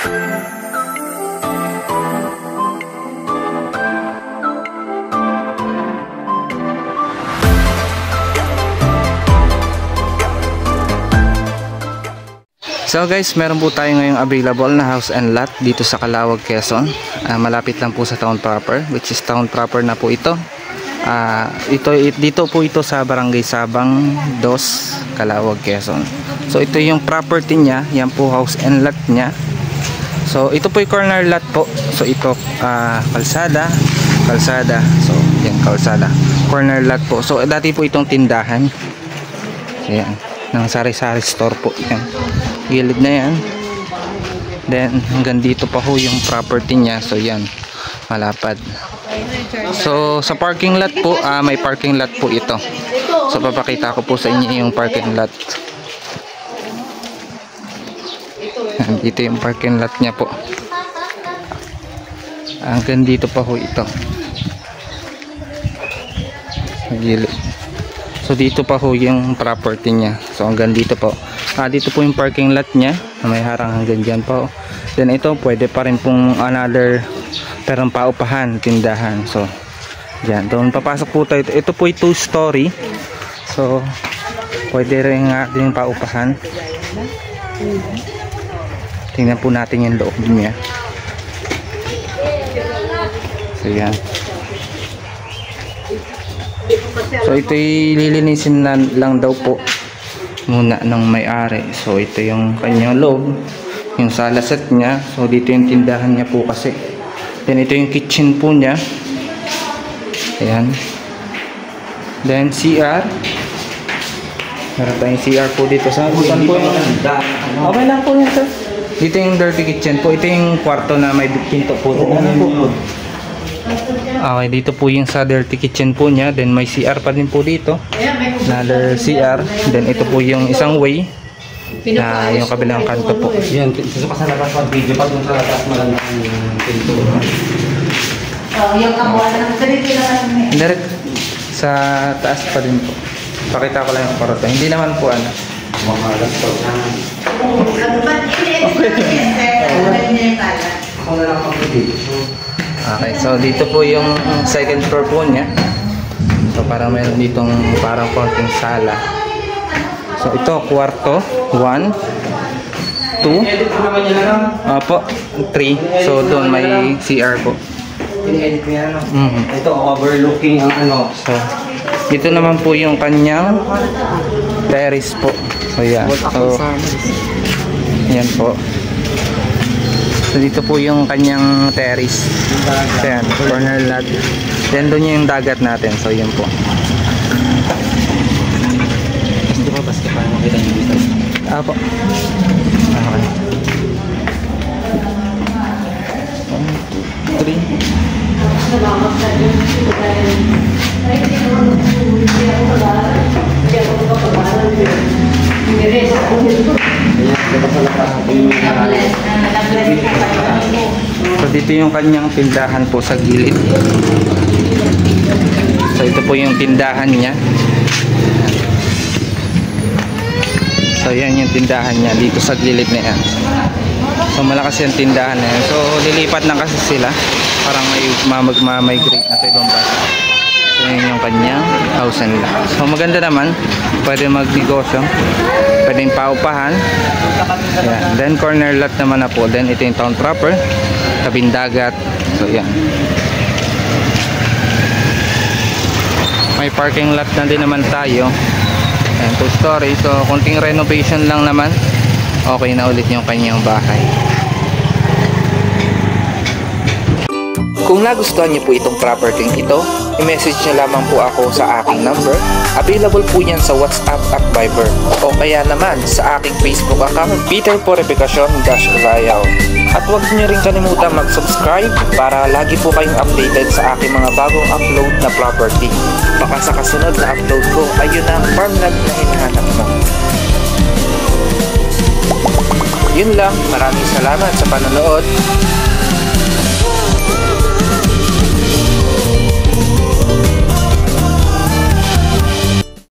So guys, meron po tayo ngayong available na house and lot dito sa Calauag, Quezon. Malapit lang po sa town proper, which is town proper na po ito. Dito po ito sa Barangay Sabang 2, Calauag, Quezon. So ito yung property niya, yan po house and lot niya. So ito po yung corner lot po. So ito kalsada. So yan kalsada. Corner lot po. So dati po itong tindahan. So yan, ng sari-sari store po yan. Gilid na yan. Then hanggang dito pa ho yung property niya. So yan, malapad. So sa parking lot po, may parking lot po ito. So papakita ko po sa inyo yung parking lot. Dito yung parking lot niya po. Hanggang dito pa ho ito. Gilid. So dito pa ho yung property niya. So hanggang dito po. Dito po yung parking lot niya. May harang hanggang dyan po. Then ito pwede pa rin pong another perang paupahan, tindahan. So dyan. Doon papasok po tayo. Ito po yung 2-story. So pwede rin din paupahan. Tingnan po natin yung loob niya. So yan. So ito lilinisin lang daw po muna ng may-ari. So ito yung kanyang loob, yung sala set niya. So dito yung tindahan niya po kasi. Then ito yung kitchen po niya. Ayan. Then CR. Meron tayong CR po dito. Saan po yung okay lang po yan, sir. Dito yung dirty kitchen po. Ito yung kwarto na may pinto po. Okay, dito po yung sa dirty kitchen po niya. Then may CR pa din po dito. Another CR. Then ito po yung isang way na yung kabilang kanto po. Yan, susuka sa labas pag video pag yung sa labas maganda yung pinto. Yung kabuhasan ng direct sa taas pa din po. Pakita ko lang yung kwarto. Hindi naman po ano. Makalas po. Ako na lang pag video. Okay, so dito po yung second floor po niya. So parang meron ditong parang konting sala. So ito kwarto 1 2 po 3. So doon may CR po. Ini-edit niya ito overlooking ang ano. So dito naman po yung kanyang terrace po. So yan. So yan po. So dito po yung kanyang terrace. So yan, corner lot. Then doon yung dagat natin. So yun po. Gusto ko basta para makita nyo dito. Po. Okay. 1, 2, 3. So dito yung kanyang tindahan po sa gilid. So ito po yung tindahan niya. So yan yung tindahan niya dito sa gilid na yan. So malakas yung tindahan na yan. So lilipat na kasi sila. Parang may migrate na sa ibang bansa. So yun yung kanyang house and lot. So maganda naman. Pwede magnegosyo. Pwedeng paupahan. Yan. Then corner lot naman na po. Then ito yung town proper. Tabing dagat. So yan. May parking lot na din naman tayo. And 2-story. So konting renovation lang naman. Okay na ulit yung kanyang bahay. Kung nagustuhan niyo po itong property ito, i-message niyo lamang po ako sa aking number. Available po yan sa WhatsApp at Viber. O kaya naman sa aking Facebook account, Peter Purificacion-Rayaw. At huwag niyo rin kalimutan mag-subscribe para lagi po kayong updated sa aking mga bagong upload na property. Baka sa kasunod na upload ko, ayun ang farmland na hinahanap mo. Yun lang, maraming salamat sa panonood.